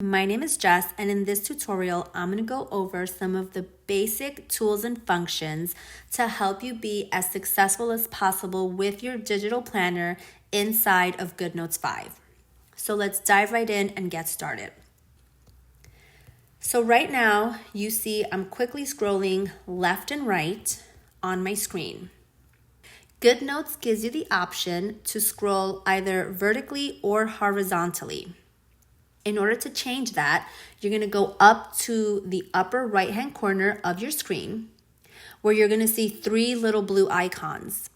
my name is Jess, and in this tutorial, I'm going to go over some of the basic tools and functions to help you be as successful as possible with your digital planner inside of GoodNotes 5. So let's dive right in and get started. So right now, you see I'm quickly scrolling left and right on my screen. GoodNotes gives you the option to scroll either vertically or horizontally. In order to change that, you're going to go up to the upper right-hand corner of your screen where you're going to see three little blue icons.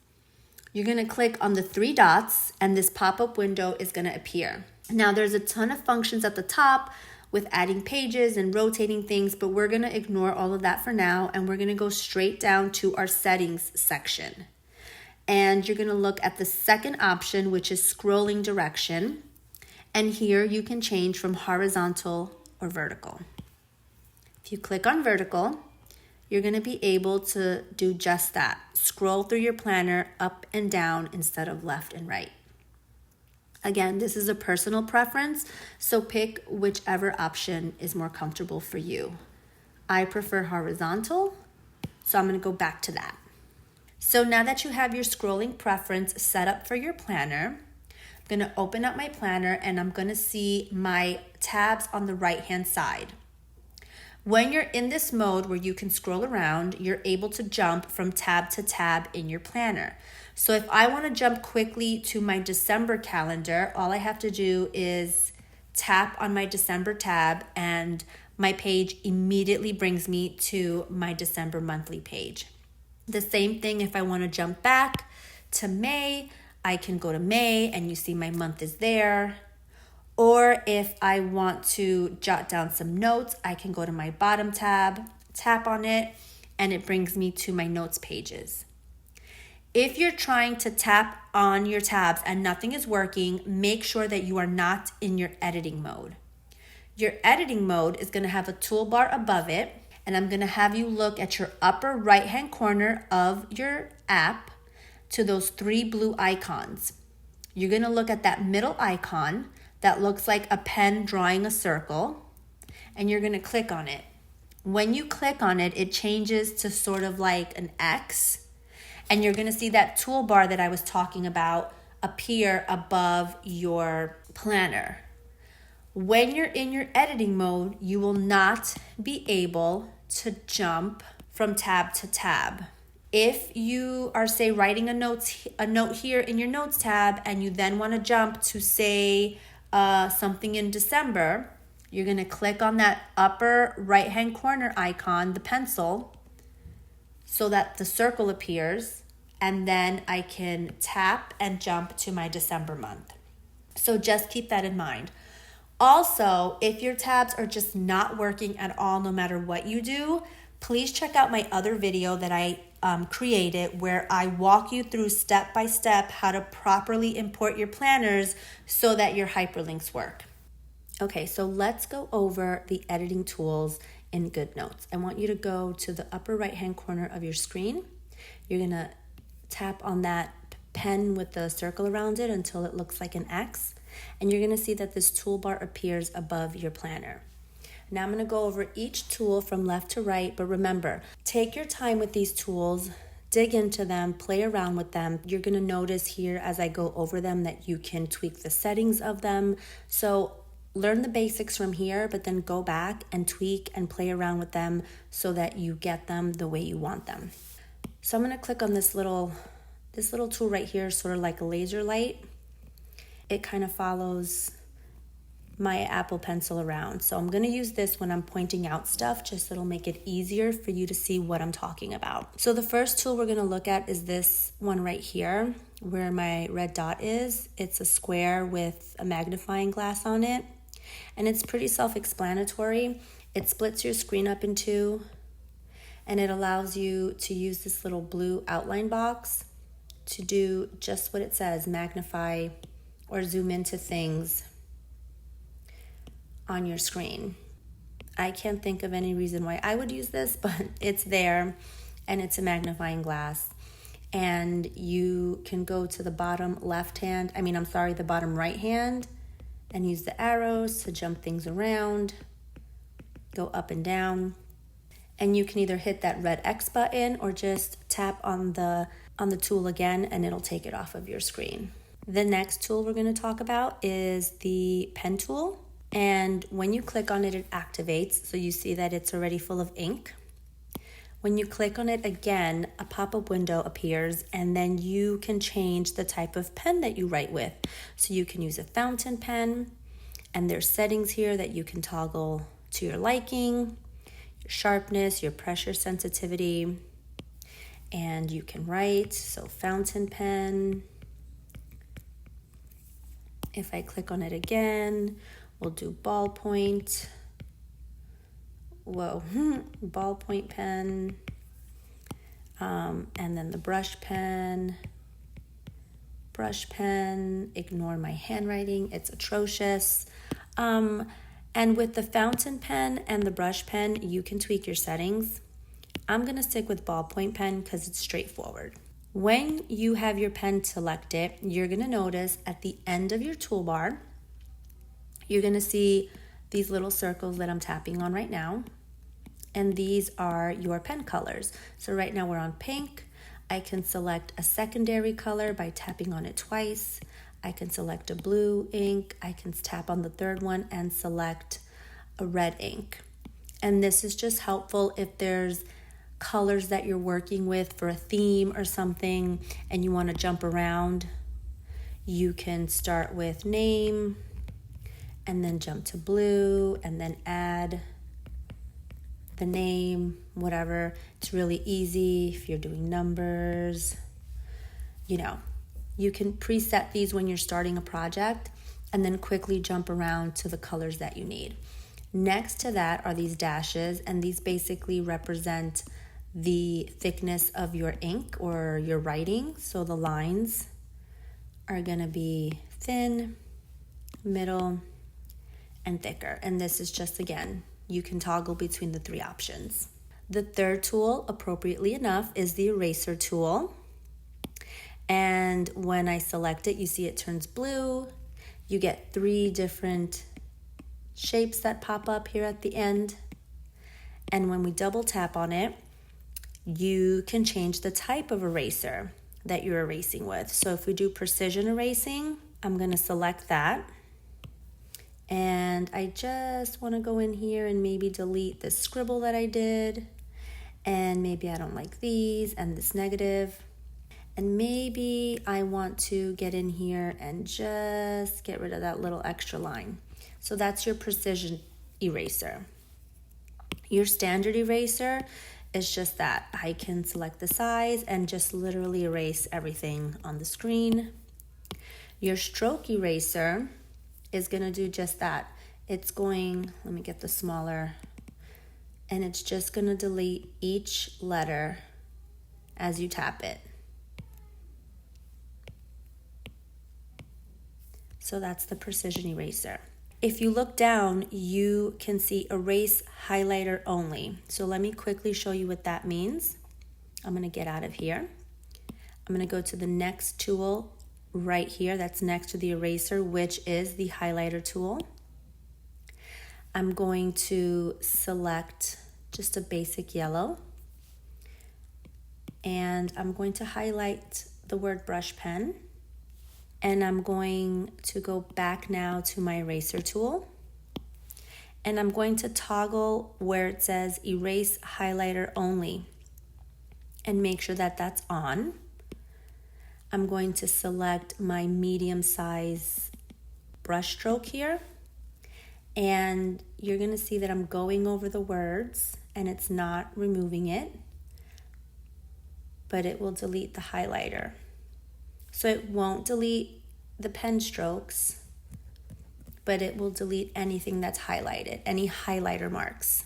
You're going to click on the three dots and this pop-up window is going to appear. Now there's a ton of functions at the top with adding pages and rotating things, but we're going to ignore all of that for now and we're going to go straight down to our settings section. And you're going to look at the second option, which is scrolling direction. And here you can change from horizontal or vertical. If you click on vertical, you're going to be able to do just that. Scroll through your planner up and down instead of left and right. Again, this is a personal preference, so pick whichever option is more comfortable for you. I prefer horizontal, so I'm going to go back to that. So now that you have your scrolling preference set up for your planner, I'm going to open up my planner and I'm going to see my tabs on the right-hand side. When you're in this mode where you can scroll around, you're able to jump from tab to tab in your planner. So if I want to jump quickly to my December calendar, all I have to do is tap on my December tab and my page immediately brings me to my December monthly page. The same thing if I want to jump back to May, I can go to May and you see my month is there. Or if I want to jot down some notes, I can go to my bottom tab, tap on it, and it brings me to my notes pages. If you're trying to tap on your tabs and nothing is working, make sure that you are not in your editing mode. Your editing mode is going to have a toolbar above it, and I'm going to have you look at your upper right-hand corner of your app to those three blue icons. You're going to look at that middle icon that looks like a pen drawing a circle, and you're going to click on it. When you click on it, it changes to sort of like an X, and you're going to see that toolbar that I was talking about appear above your planner. When you're in your editing mode, you will not be able to jump from tab to tab. If you are, say, writing a note here in your notes tab and you then want to jump to, say, something in December, you're going to click on that upper right-hand corner icon, the pencil, so that the circle appears, and then I can tap and jump to my December month. So just keep that in mind. Also, if your tabs are just not working at all, no matter what you do, please check out my other video that I created where I walk you through step by step how to properly import your planners so that your hyperlinks work. Okay, so let's go over the editing tools in GoodNotes. I want you to go to the upper right-hand corner of your screen. You're going to tap on that pen with the circle around it until it looks like an X. And you're going to see that this toolbar appears above your planner. Now I'm going to go over each tool from left to right, but remember, take your time with these tools, dig into them, play around with them. You're going to notice here as I go over them that you can tweak the settings of them. So learn the basics from here, but then go back and tweak and play around with them so that you get them the way you want them. So I'm going to click on this little tool right here, sort of like a laser light. It kind of follows my Apple Pencil around. So I'm going to use this when I'm pointing out stuff, just so it'll make it easier for you to see what I'm talking about. So the first tool we're going to look at is this one right here, where my red dot is. It's a square with a magnifying glass on it, and it's pretty self-explanatory. It splits your screen up in two, and it allows you to use this little blue outline box to do just what it says, magnify or zoom into things on your screen. I can't think of any reason why I would use this, but it's there and it's a magnifying glass. And you can go to the bottom right hand and use the arrows to jump things around, go up and down. And you can either hit that red X button or just tap on the tool again and it'll take it off of your screen. The next tool we're going to talk about is the pen tool. And when you click on it, it activates. So you see that it's already full of ink. When you click on it again, a pop-up window appears and then you can change the type of pen that you write with. So you can use a fountain pen, and there's settings here that you can toggle to your liking, your sharpness, your pressure sensitivity, and you can write. So fountain pen. If I click on it again, we'll do ballpoint. Ballpoint pen, and then the brush pen, ignore my handwriting, it's atrocious. And with the fountain pen and the brush pen, you can tweak your settings. I'm gonna stick with ballpoint pen because it's straightforward. When you have your pen selected, you're gonna notice at the end of your toolbar, you're gonna see these little circles that I'm tapping on right now. And these are your pen colors. So right now we're on pink. I can select a secondary color by tapping on it twice. I can select a blue ink. I can tap on the third one and select a red ink. And this is just helpful if there's colors that you're working with for a theme or something and you want to jump around. You can start with name and then jump to blue and then add the name, whatever. It's really easy if you're doing numbers. You can preset these when you're starting a project and then quickly jump around to the colors that you need. Next to that are these dashes, and these basically represent the thickness of your ink or your writing. So the lines are gonna be thin, middle, and thicker. And this is just, again, you can toggle between the three options. The third tool, appropriately enough, is the eraser tool. And when I select it, you see it turns blue. You get 3 different shapes that pop up here at the end. And when we double tap on it, you can change the type of eraser that you're erasing with. So if we do precision erasing, I'm gonna select that. And I just want to go in here and maybe delete this scribble that I did. And maybe I don't like these and this negative. And maybe I want to get in here and just get rid of that little extra line. So that's your precision eraser. Your standard eraser is just that. I can select the size and just literally erase everything on the screen. Your stroke eraser is going to do just that. It's going, let me get the smaller, and it's just going to delete each letter as you tap it. So that's the precision eraser. If you look down, you can see erase highlighter only. So let me quickly show you what that means. I'm going to get out of here. I'm going to go to the next tool right here that's next to the eraser, which is the highlighter tool. I'm going to select just a basic yellow, and I'm going to highlight the word brush pen, and I'm going to go back now to my eraser tool, and I'm going to toggle where it says erase highlighter only and make sure that that's on. I'm going to select my medium size brush stroke here, and you're going to see that I'm going over the words and it's not removing it, but it will delete the highlighter. So it won't delete the pen strokes, but it will delete anything that's highlighted, any highlighter marks.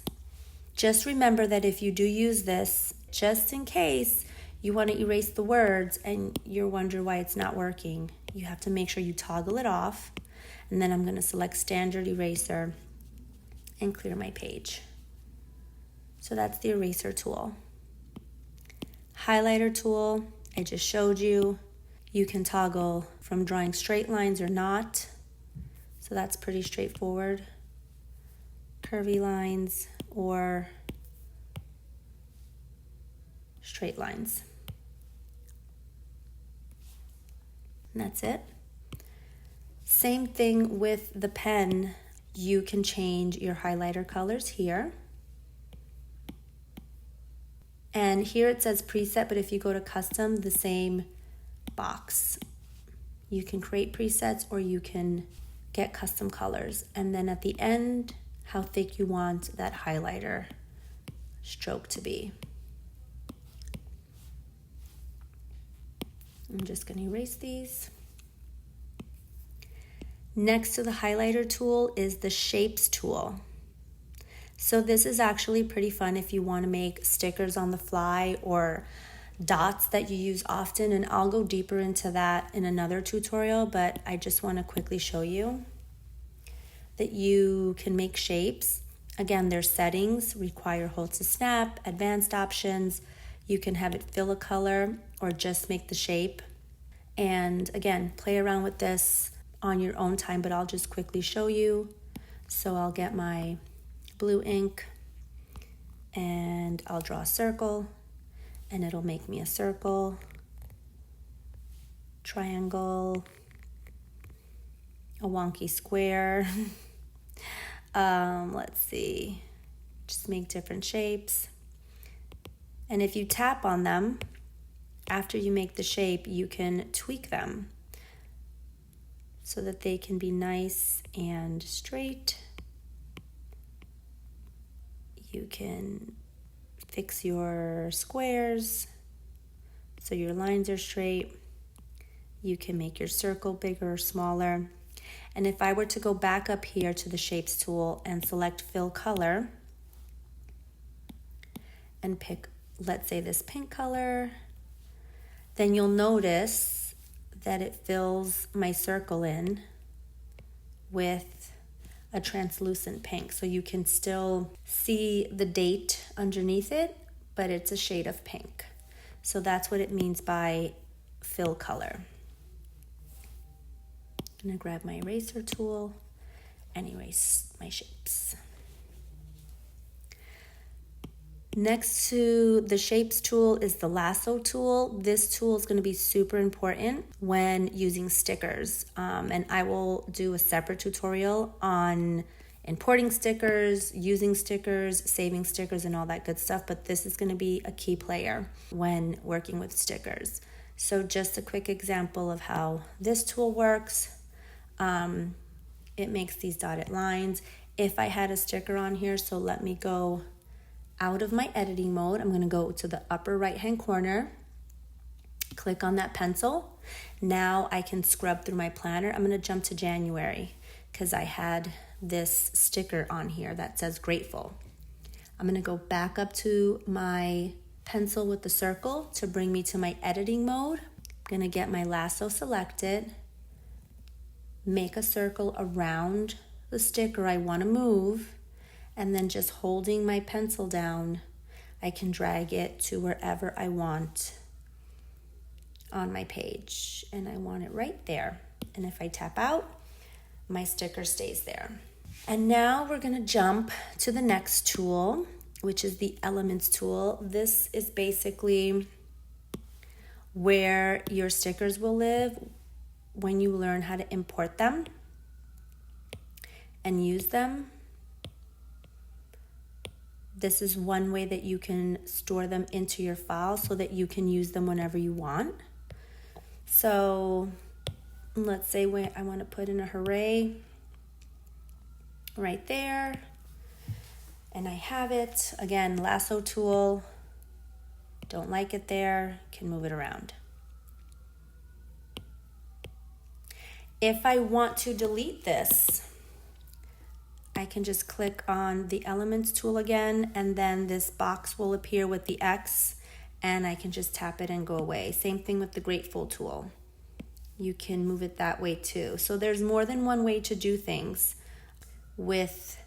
Just remember that if you do use this, just in case you want to erase the words and you're wondering why it's not working, you have to make sure you toggle it off. And then I'm going to select standard eraser and clear my page. So that's the eraser tool. Highlighter tool, I just showed you. You can toggle from drawing straight lines or not. So that's pretty straightforward. Curvy lines or straight lines. And that's it. Same thing with the pen. You can change your highlighter colors here. And here it says preset, but if you go to custom, the same box. You can create presets or you can get custom colors. And then at the end, how thick you want that highlighter stroke to be. I'm just going to erase these. Next to the highlighter tool is the shapes tool. So this is actually pretty fun if you want to make stickers on the fly or dots that you use often, and I'll go deeper into that in another tutorial, but I just want to quickly show you that you can make shapes. Again, there's settings, require hold to snap, advanced options. You can have it fill a color or just make the shape. And again, play around with this on your own time, but I'll just quickly show you. So I'll get my blue ink and I'll draw a circle and it'll make me a circle, triangle, a wonky square. Let's see, just make different shapes. And if you tap on them, after you make the shape, you can tweak them so that they can be nice and straight. You can fix your squares so your lines are straight. You can make your circle bigger or smaller. And if I were to go back up here to the shapes tool and select fill color and pick, let's say, this pink color, then you'll notice that it fills my circle in with a translucent pink. So you can still see the date underneath it, but it's a shade of pink. So that's what it means by fill color. I'm gonna grab my eraser tool and erase my shapes. Next to the shapes tool is the lasso tool. This tool is going to be super important when using stickers. And I will do a separate tutorial on importing stickers, using stickers, saving stickers, and all that good stuff. But this is going to be a key player when working with stickers. So just a quick example of how this tool works. It makes these dotted lines. If I had a sticker on here, so let me go out of my editing mode. I'm going to go to the upper right hand corner, click on that pencil. Now I can scrub through my planner. I'm going to jump to January because I had this sticker on here that says grateful. I'm going to go back up to my pencil with the circle to bring me to my editing mode. I'm going to get my lasso selected, make a circle around the sticker I want to move, and then just holding my pencil down, I can drag it to wherever I want on my page. And I want it right there. And if I tap out, my sticker stays there. And now we're gonna jump to the next tool, which is the elements tool. This is basically where your stickers will live when you learn how to import them and use them. This is one way that you can store them into your file so that you can use them whenever you want. So let's say I want to put in a hooray right there. And I have it. Again, lasso tool. Don't like it there, can move it around. If I want to delete this, I can just click on the elements tool again, and then this box will appear with the X, and I can just tap it and go away. Same thing with the grateful tool. You can move it that way too. So there's more than one way to do things with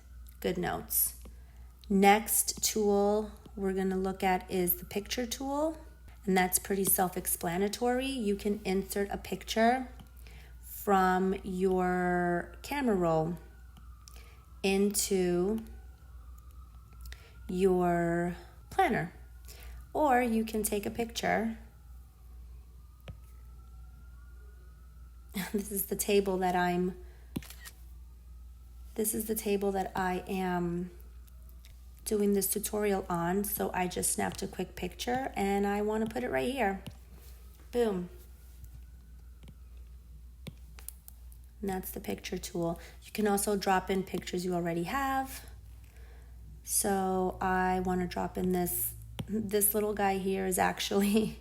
GoodNotes. Next tool we're gonna look at is the picture tool, and that's pretty self-explanatory. You can insert a picture from your camera roll into your planner. Or you can take a picture. This is the table that I am doing this tutorial on. So I just snapped a quick picture and I want to put it right here. Boom. And that's the picture tool. You can also drop in pictures you already have. So I want to drop in this little guy here is actually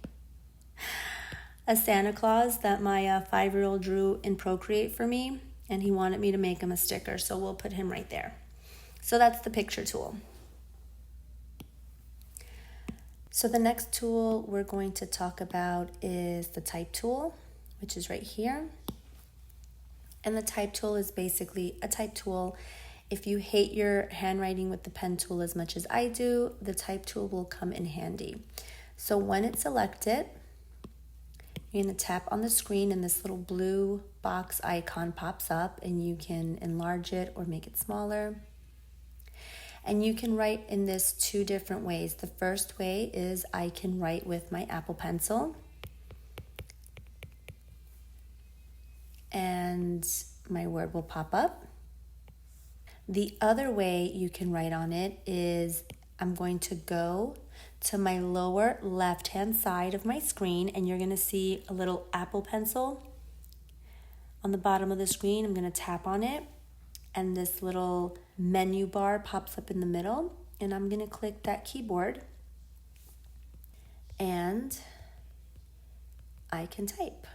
a Santa Claus that my 5-year-old drew in Procreate for me, and he wanted me to make him a sticker, so we'll put him right there. So that's the picture tool. So the next tool we're going to talk about is the type tool, which is right here. And the type tool is basically a type tool. If you hate your handwriting with the pen tool as much as I do, the type tool will come in handy. So when it's selected, you're going to tap on the screen and this little blue box icon pops up, and you can enlarge it or make it smaller. And you can write in this 2 different ways. The first way is I can write with my Apple Pencil. And my word will pop up. The other way you can write on it is I'm going to go to my lower left-hand side of my screen, and you're going to see a little Apple Pencil on the bottom of the screen. I'm going to tap on it, and this little menu bar pops up in the middle, and I'm going to click that keyboard, and I can type.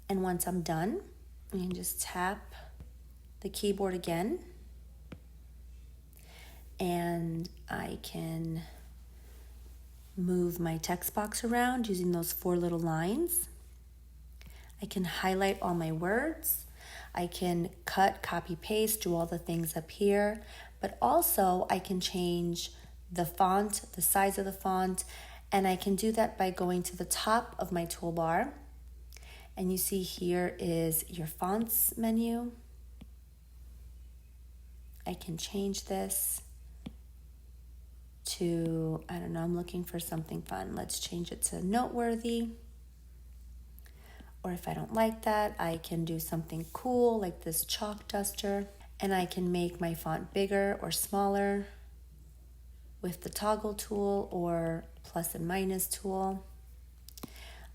And once I'm done, I can just tap the keyboard again, and I can move my text box around using those 4 little lines. I can highlight all my words. I can cut, copy, paste, do all the things up here, but also I can change the font, the size of the font, and I can do that by going to the top of my toolbar. And you see here is your fonts menu. I can change this to, I don't know, I'm looking for something fun. Let's change it to noteworthy. Or if I don't like that, I can do something cool like this chalk duster. And I can make my font bigger or smaller with the toggle tool or plus and minus tool.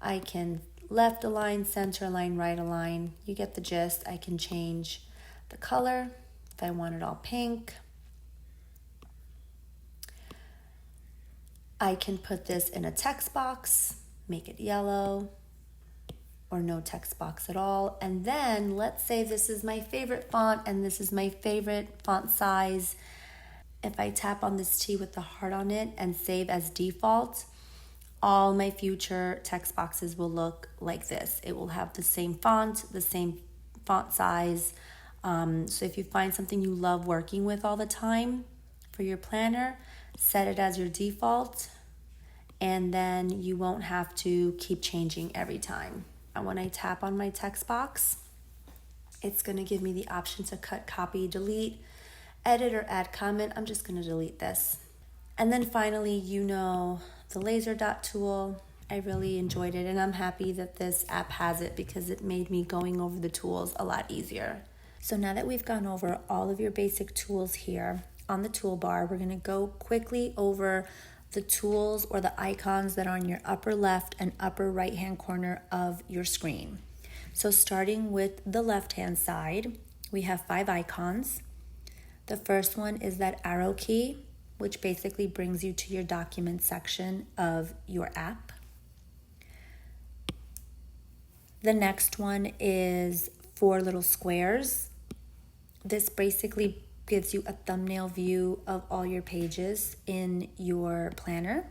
I can left align, center align, right align. You get the gist. I can change the color if I want it all pink. I can put this in a text box, make it yellow, or no text box at all. And then let's say this is my favorite font and this is my favorite font size. If I tap on this T with the heart on it and save as default, all my future text boxes will look like this. It will have the same font, the same font size. So if you find something you love working with all the time for your planner, set it as your default, and then you won't have to keep changing every time. And when I tap on my text box, it's going to give me the option to cut, copy, delete, edit, or add comment. I'm just going to delete this. And then finally, the laser dot tool. I really enjoyed it, and I'm happy that this app has it because it made me going over the tools a lot easier. So now that we've gone over all of your basic tools here on the toolbar, we're going to go quickly over the tools or the icons that are on your upper left and upper right hand corner of your screen. So starting with the left hand side, we have 5 icons. The first one is that arrow key, which basically brings you to your document section of your app. The next one is 4 little squares. This basically gives you a thumbnail view of all your pages in your planner.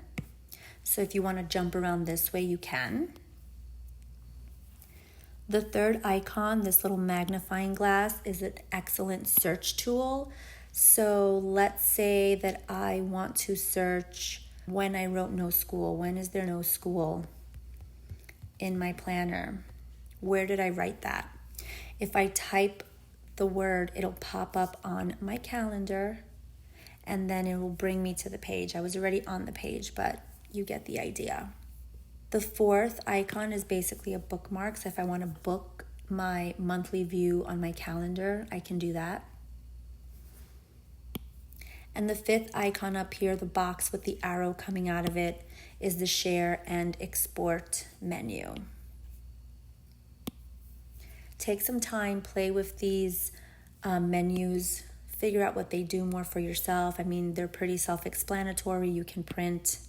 So if you want to jump around this way, you can. The third icon, this little magnifying glass, is an excellent search tool. So let's say that I want to search when I wrote no school. When is there no school in my planner? Where did I write that? If I type the word, it'll pop up on my calendar and then it will bring me to the page. I was already on the page, but you get the idea. The fourth icon is basically a bookmark. So if I want to book my monthly view on my calendar, I can do that. And the fifth icon up here, the box with the arrow coming out of it, is the share and export menu. Take some time, play with these menus, figure out what they do more for yourself. I mean, they're pretty self-explanatory. You can print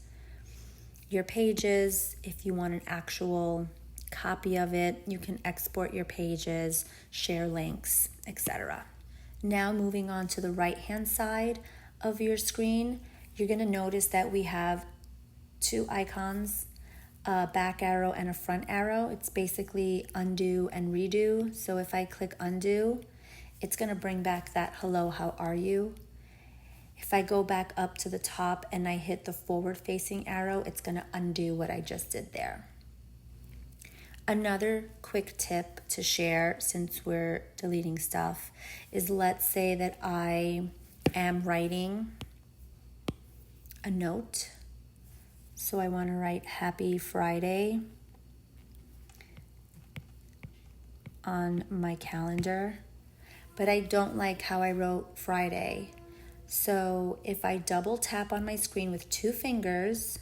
your pages. If you want an actual copy of it, you can export your pages, share links, etc. Now moving on to the right-hand side of your screen, you're going to notice that we have two icons, a back arrow and a front arrow. It's basically undo and redo. So if I click undo, it's going to bring back that hello, how are you? If I go back up to the top and I hit the forward facing arrow, it's going to undo what I just did there. Another quick tip to share, since we're deleting stuff, is let's say that I am writing a note. So I want to write Happy Friday on my calendar, but I don't like how I wrote Friday. So if I double tap on my screen with two fingers,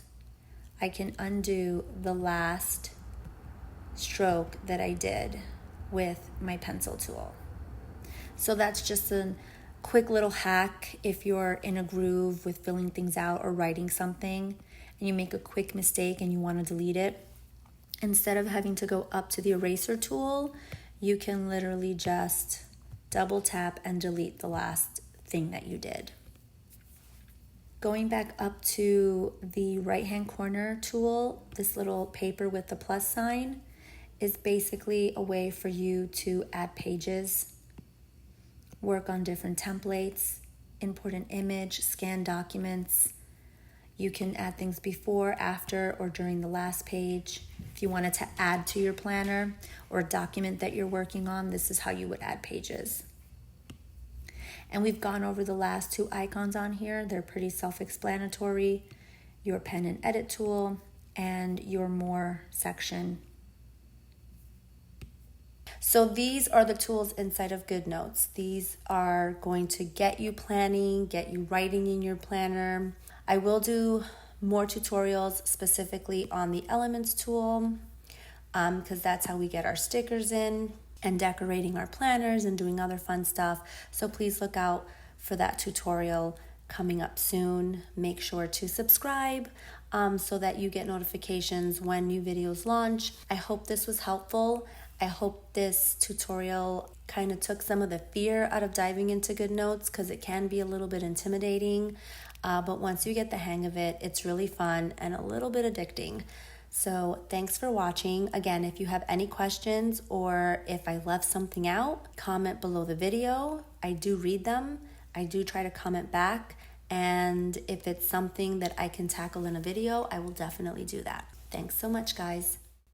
I can undo the last stroke that I did with my pencil tool. So that's just a quick little hack if you're in a groove with filling things out or writing something and you make a quick mistake and you want to delete it. Instead of having to go up to the eraser tool, you can literally just double tap and delete the last thing that you did. Going back up to the right-hand corner tool, this little paper with the plus sign is basically a way for you to add pages, work on different templates, import an image, scan documents. You can add things before, after, or during the last page. If you wanted to add to your planner or a document that you're working on, this is how you would add pages. And we've gone over the last two icons on here. They're pretty self-explanatory. Your pen and edit tool and your more section. So these are the tools inside of GoodNotes. These are going to get you planning, get you writing in your planner. I will do more tutorials specifically on the Elements tool because that's how we get our stickers in and decorating our planners and doing other fun stuff. So please look out for that tutorial coming up soon. Make sure to subscribe so that you get notifications when new videos launch. I hope this was helpful. I hope this tutorial kind of took some of the fear out of diving into GoodNotes because it can be a little bit intimidating. But once you get the hang of it, it's really fun and a little bit addicting. So thanks for watching. Again, if you have any questions or if I left something out, comment below the video. I do read them. I do try to comment back. And if it's something that I can tackle in a video, I will definitely do that. Thanks so much, guys.